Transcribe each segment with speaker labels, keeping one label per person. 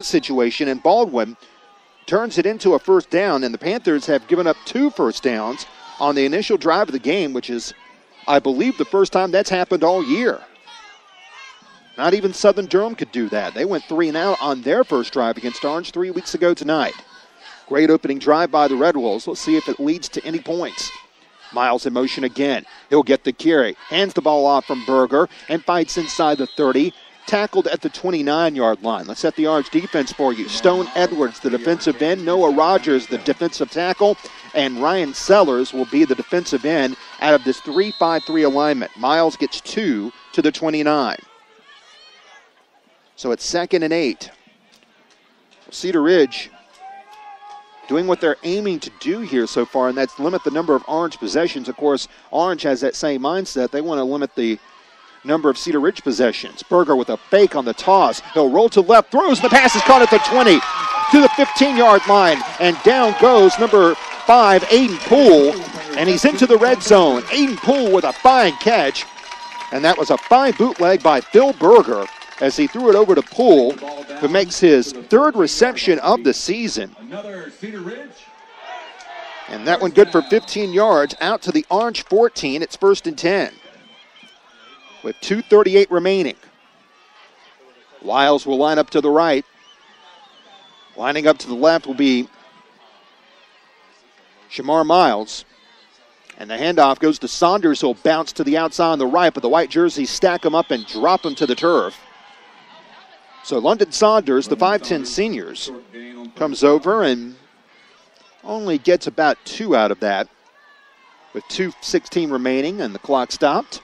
Speaker 1: situation, and Baldwin turns it into a first down, and the Panthers have given up 2 first downs on the initial drive of the game, which is, I believe, the first time that's happened all year. Not even Southern Durham could do that. They went 3 and out on their first drive against Orange 3 weeks ago tonight. Great opening drive by the Red Wolves. Let's see if it leads to any points. Miles in motion again. He'll get the carry. Hands the ball off from Berger and fights inside the 30. Tackled at the 29-yard line. Let's set the Orange defense for you. Stone Edwards, the defensive end. Noah Rogers, the defensive tackle. And Ryan Sellers will be the defensive end out of this 3-5-3 alignment. Miles gets 2 to the 29. So it's 2nd and 8. Cedar Ridge doing what they're aiming to do here so far, and that's limit the number of Orange possessions. Of course, Orange has that same mindset. They want to limit the number of Cedar Ridge possessions. Berger with a fake on the toss. He'll roll to the left, throws, and the pass is caught at the 20 to the 15-yard line, and down goes number 5, Aiden Poole, and he's into the red zone. Aiden Poole with a fine catch, and that was a fine bootleg by Phil Berger as he threw it over to Poole, who makes his 3rd reception of the season.
Speaker 2: Another Cedar Ridge.
Speaker 1: And that one good for 15 yards out to the Orange 14. It's 1st and 10 with 2:38 remaining. Wiles will line up to the right. Lining up to the left will be Shamar Miles. And the handoff goes to Saunders, who'll bounce to the outside on the right, but the white jerseys stack him up and drop him to the turf. So London Saunders, the 5'10 seniors, comes over and only gets about 2 out of that with 2:16 remaining and the clock stopped.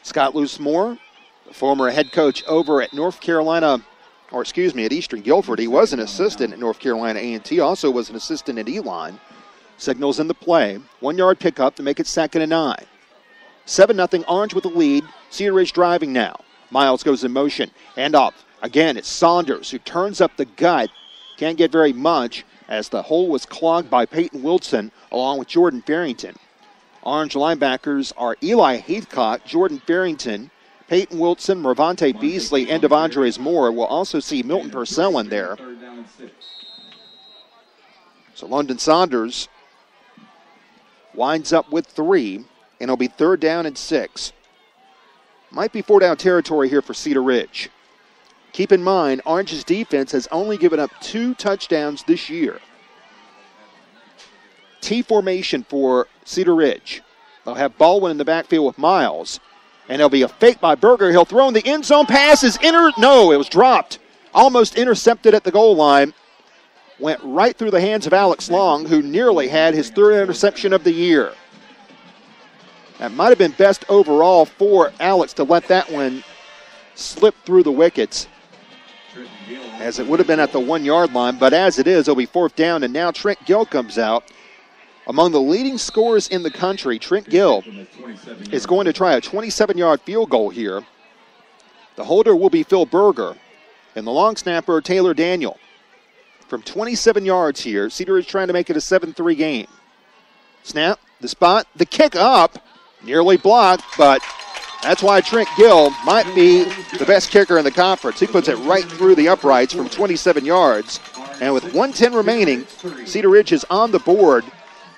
Speaker 1: Scott Loosemore, the former head coach over at at Eastern Guilford. He was an assistant at North Carolina A&T, also was an assistant at Elon. Signals in the play. 1-yard pickup to make it 2nd and 9. 7-0 Orange with the lead. Cedar Ridge driving now. Miles goes in motion. Hand off. Again, it's Saunders who turns up the gut. Can't get very much as the hole was clogged by Peyton Wilson along with Jordan Farrington. Orange linebackers are Eli Heathcock, Jordan Farrington, Peyton Wilson, Ravante Beasley, and Devondres Moore. We'll also see Milton Purcell in there. So London Saunders winds up with 3, and it'll be 3rd down and 6. Might be 4-down territory here for Cedar Ridge. Keep in mind, Orange's defense has only given up 2 touchdowns this year. T formation for Cedar Ridge. They'll have Baldwin in the backfield with Miles. And there'll be a fake by Berger. He'll throw in the end zone. Pass is it was dropped. Almost intercepted at the goal line. Went right through the hands of Alex Long, who nearly had his 3rd interception of the year. That might have been best overall for Alex to let that one slip through the wickets, as it would have been at the 1-yard line. But as it is, it'll be 4th down, and now Trent Gill comes out. Among the leading scorers in the country, Trent Gill is going to try a 27-yard field goal here. The holder will be Phil Berger, and the long snapper, Taylor Daniel. From 27 yards here, Cedar is trying to make it a 7-3 game. Snap, the spot, the kick up, nearly blocked, but that's why Trent Gill might be the best kicker in the conference. He puts it right through the uprights from 27 yards. And with 1:10 remaining, Cedar Ridge is on the board,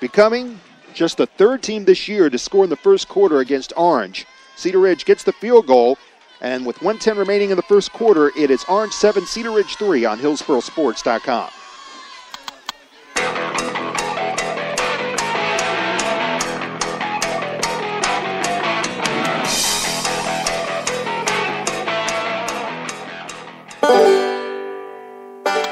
Speaker 1: becoming just the 3rd team this year to score in the first quarter against Orange. Cedar Ridge gets the field goal, and with 1:10 remaining in the first quarter, it is Orange 7, Cedar Ridge 3 on HillsboroSports.com.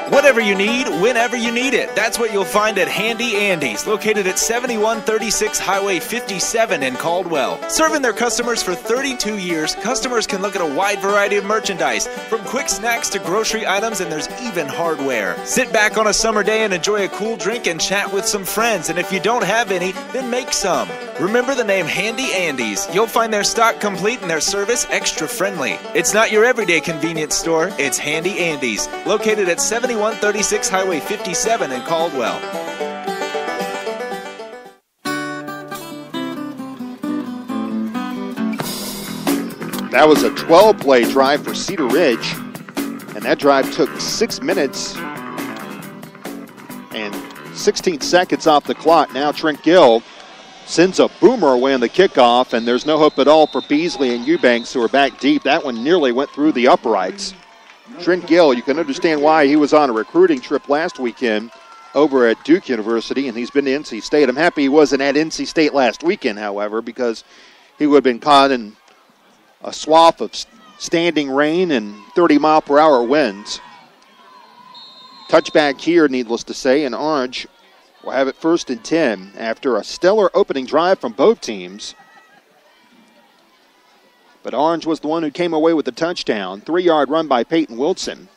Speaker 3: Whatever you need, whenever you need it. That's what you'll find at Handy Andy's, located at 7136 Highway 57 in Caldwell. Serving their customers for 32 years, customers can look at a wide variety of merchandise, from quick snacks to grocery items, and there's even hardware. Sit back on a summer day and enjoy a cool drink and chat with some friends, and if you don't have any, then make some. Remember the name Handy Andy's. You'll find their stock complete and their service extra friendly. It's not your everyday convenience store, it's Handy Andy's, located at 7136 Highway 57 in Caldwell.
Speaker 1: That was a 12-play drive for Cedar Ridge, and that drive took 6 minutes and 16 seconds off the clock. Now Trent Gill sends a boomer away on the kickoff, and there's no hope at all for Beasley and Eubanks, who are back deep. That one nearly went through the uprights. Trent Gill, you can understand why he was on a recruiting trip last weekend over at Duke University, and he's been to NC State. I'm happy he wasn't at NC State last weekend, however, because he would have been caught in a swath of standing rain and 30-mile-per-hour winds. Touchback here, needless to say, and Orange will have it 1st and 10 after a stellar opening drive from both teams. But Orange was the one who came away with the touchdown. 3-yard run by Peyton Wilson.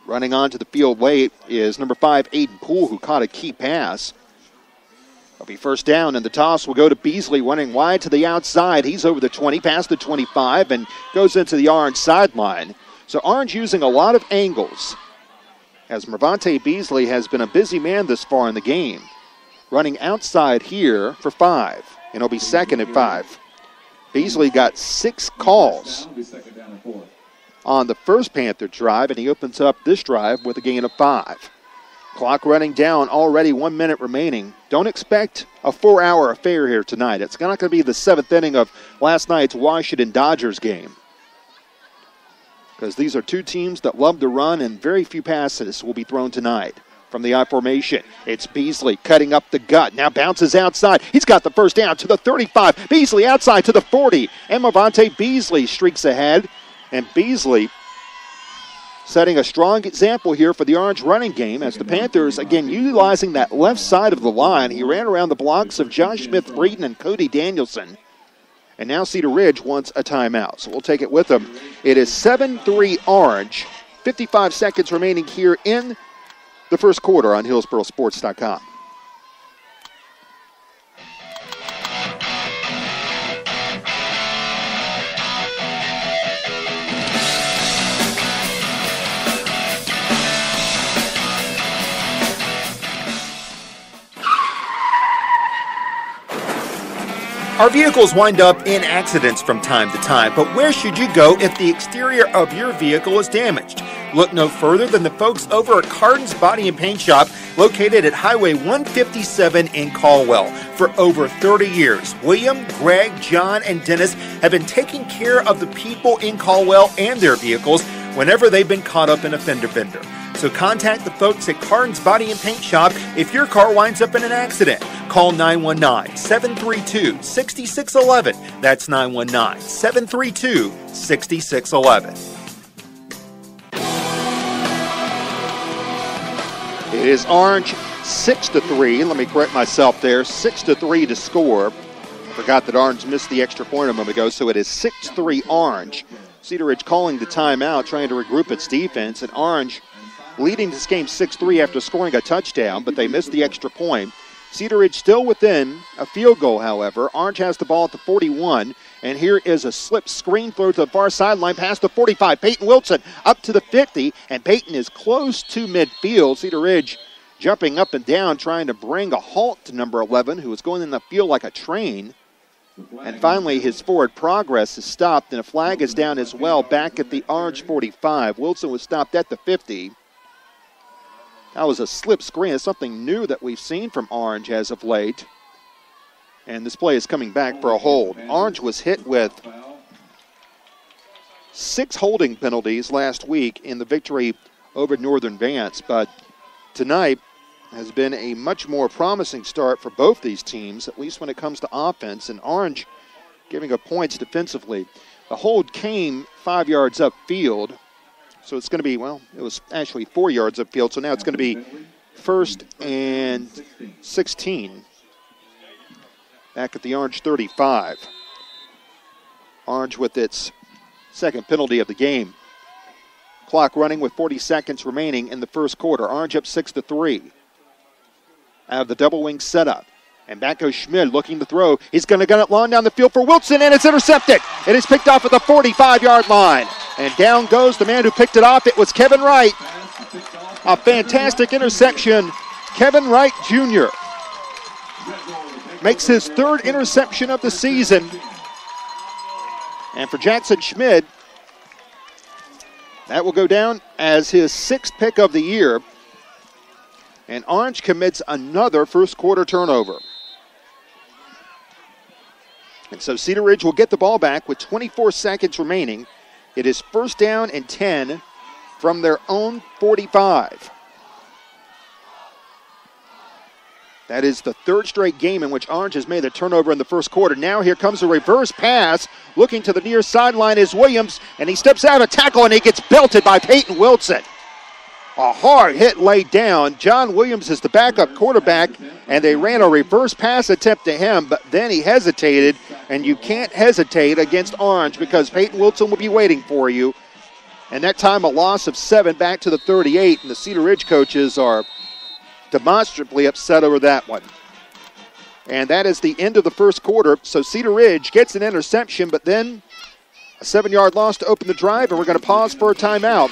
Speaker 1: Running onto the field late is number 5, Aiden Poole, who caught a key pass. It'll be 1st down, and the toss will go to Beasley, running wide to the outside. He's over the 20, past the 25, and goes into the Orange sideline. So Orange using a lot of angles, as Mervante Beasley has been a busy man this far in the game. Running outside here for 5, and it'll be 2nd and 5. Beasley got 6 calls on the first Panther drive, and he opens up this drive with a gain of 5. Clock running down, already 1 minute remaining. Don't expect a 4-hour affair here tonight. It's not going to be the 7th inning of last night's Washington Dodgers game, because these are two teams that love to run, and very few passes will be thrown tonight. From the I formation, it's Beasley cutting up the gut. Now bounces outside. He's got the 1st down to the 35. Beasley outside to the 40. And Mervante Beasley streaks ahead. And Beasley setting a strong example here for the Orange running game, as the Panthers, again, utilizing that left side of the line. He ran around the blocks of Josh Smith-Breeden and Cody Danielson. And now Cedar Ridge wants a timeout, so we'll take it with them. It is 7-3 Orange. 55 seconds remaining here in the first quarter on HillsboroSports.com.
Speaker 2: Our vehicles wind up in accidents from time to time, but where should you go if the exterior of your vehicle is damaged? Look no further than the folks over at Cardin's Body and Paint Shop, located at Highway 157 in Caldwell. For over 30 years, William, Greg, John, and Dennis have been taking care of the people in Caldwell and their vehicles whenever they've been caught up in a fender bender. So contact the folks at Cardin's Body and Paint Shop if your car winds up in an accident. Call 919-732-6611. That's 919-732-6611.
Speaker 1: It is Orange 6-3. Let me correct myself there. 6-3 to score. Forgot that Orange missed the extra point a moment ago, so it is 6-3 Orange. Cedar Ridge calling the timeout, trying to regroup its defense, and Orange leading this game 6-3 after scoring a touchdown, but they missed the extra point. Cedar Ridge still within a field goal, however. Orange has the ball at the 41, and here is a slip screen throw to the far sideline past the 45. Peyton Wilson up to the 50, and Peyton is close to midfield. Cedar Ridge jumping up and down, trying to bring a halt to number 11, who is going in the field like a train. And finally, his forward progress is stopped, and a flag is down as well back at the Orange 45. Wilson was stopped at the 50. That was a slip screen. It's something new that we've seen from Orange as of late. And this play is coming back for a hold. Orange was hit with 6 holding penalties last week in the victory over Northern Vance, but tonight has been a much more promising start for both these teams, at least when it comes to offense, and Orange giving up points defensively. The hold came 5 yards upfield, so it's going to be, well, it was actually 4 yards upfield, so now it's going to be 1st and 16 back at the Orange 35. Orange with its second penalty of the game. Clock running with 40 seconds remaining in the first quarter. Orange up 6-3. Out of the double wing setup. And back goes Schmid looking to throw. He's going to gun it long down the field for Wilson, and it's intercepted. It is picked off at the 45-yard line. And down goes the man who picked it off. It was Kevin Wright. A fantastic interception. Kevin Wright Jr. makes his 3rd interception of the season. And for Jackson Schmid, that will go down as his 6th pick of the year. And Orange commits another first quarter turnover. And so Cedar Ridge will get the ball back with 24 seconds remaining. It is first down and 10 from their own 45. That is the 3rd straight game in which Orange has made the turnover in the first quarter. Now here comes a reverse pass. Looking to the near sideline is Williams, and he steps out of tackle, and he gets belted by Peyton Wilson. A hard hit laid down. John Williams is the backup quarterback, and they ran a reverse pass attempt to him, but then he hesitated, and you can't hesitate against Orange because Peyton Wilson will be waiting for you. And that time a loss of 7 back to the 38, and the Cedar Ridge coaches are demonstrably upset over that one. And that is the end of the first quarter. So Cedar Ridge gets an interception, but then a 7-yard loss to open the drive, and we're going to pause for a timeout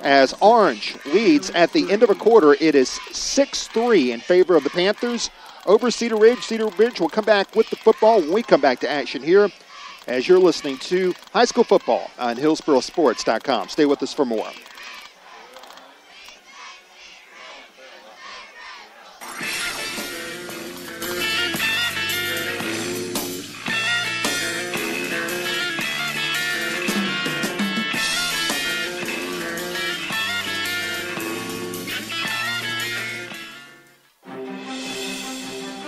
Speaker 1: as Orange leads at the end of a quarter. It is 6-3 in favor of the Panthers over Cedar Ridge. Cedar Ridge will come back with the football when we come back to action here as you're listening to high school football on HillsboroSports.com. Stay with us for more.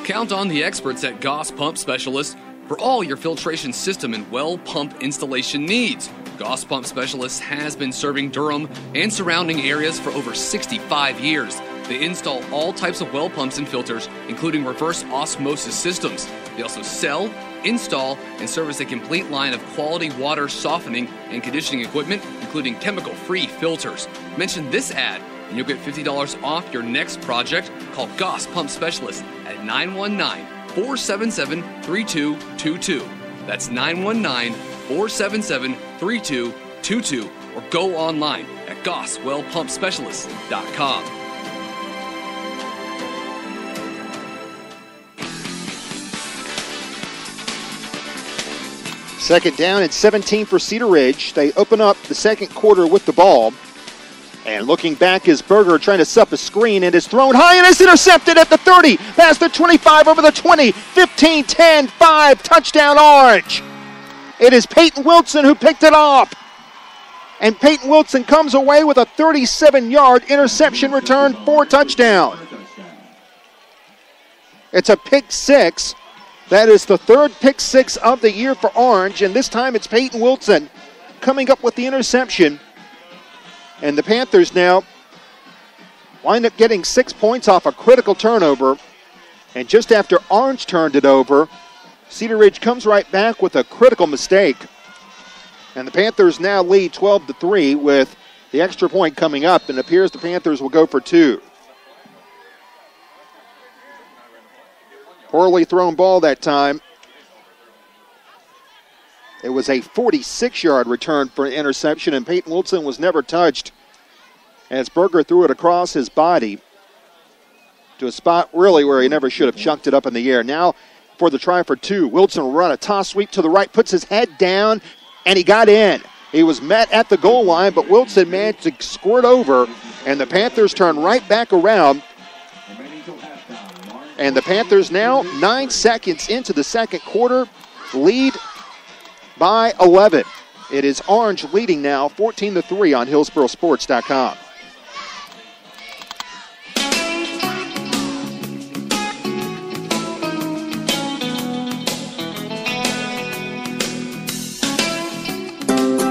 Speaker 4: Count on the experts at Goss Pump Specialists for all your filtration system and well pump installation needs. Goss Pump Specialists has been serving Durham and surrounding areas for over 65 years. They install all types of well pumps and filters, including reverse osmosis systems. They also sell, install, and service a complete line of quality water softening and conditioning equipment, including chemical-free filters. Mention this ad, and you'll get $50 off your next project. Call Goss Pump Specialists at 919-477-3222. That's 919-477-3222. Or go online at GossWellPumpSpecialists.com.
Speaker 1: Second down and 17 for Cedar Ridge. They open up the second quarter with the ball. And looking back is Berger trying to set up a screen, and is thrown high and is intercepted at the 30, past the 25, over the 20, 15, 10, 5, touchdown Orange. It is Peyton Wilson who picked it off. And Peyton Wilson comes away with a 37-yard interception return for touchdown. It's a pick six. That is the 3rd pick six of the year for Orange, and this time it's Peyton Wilson coming up with the interception. And the Panthers now wind up getting 6 points off a critical turnover. And just after Orange turned it over, Cedar Ridge comes right back with a critical mistake. And the Panthers now lead 12-3 with the extra point coming up, and it appears the Panthers will go for 2. Poorly thrown ball that time. It was a 46-yard return for an interception, and Peyton Wilson was never touched as Berger threw it across his body to a spot really where he never should have chucked it up in the air. Now for the try for 2. Wilson will run a toss sweep to the right, puts his head down, and he got in. He was met at the goal line, but Wilson managed to squirt over, and the Panthers turn right back around. And the Panthers now 9 seconds into the second quarter lead by 11. It is Orange leading now 14-3 on HillsboroSports.com.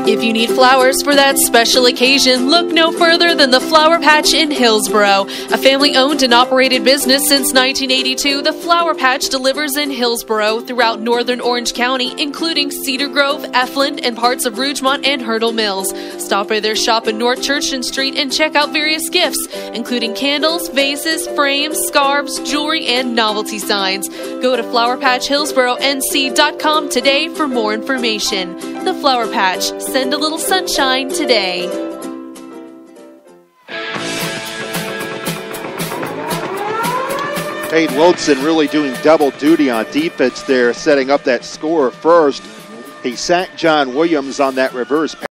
Speaker 5: If you need flowers for that special occasion, look no further than the Flower Patch in Hillsboro. A family-owned and operated business since 1982, the Flower Patch delivers in Hillsboro throughout northern Orange County, including Cedar Grove, Efland, and parts of Rougemont and Hurdle Mills. Stop by their shop in North Churchton Street and check out various gifts, including candles, vases, frames, scarves, jewelry, and novelty signs. Go to flowerpatchhillsboronc.com today for more information. The Flower Patch. Send a little sunshine today.
Speaker 1: Peyton Wilson really doing double duty on defense there, setting up that score first. He sacked John Williams on that reverse pass.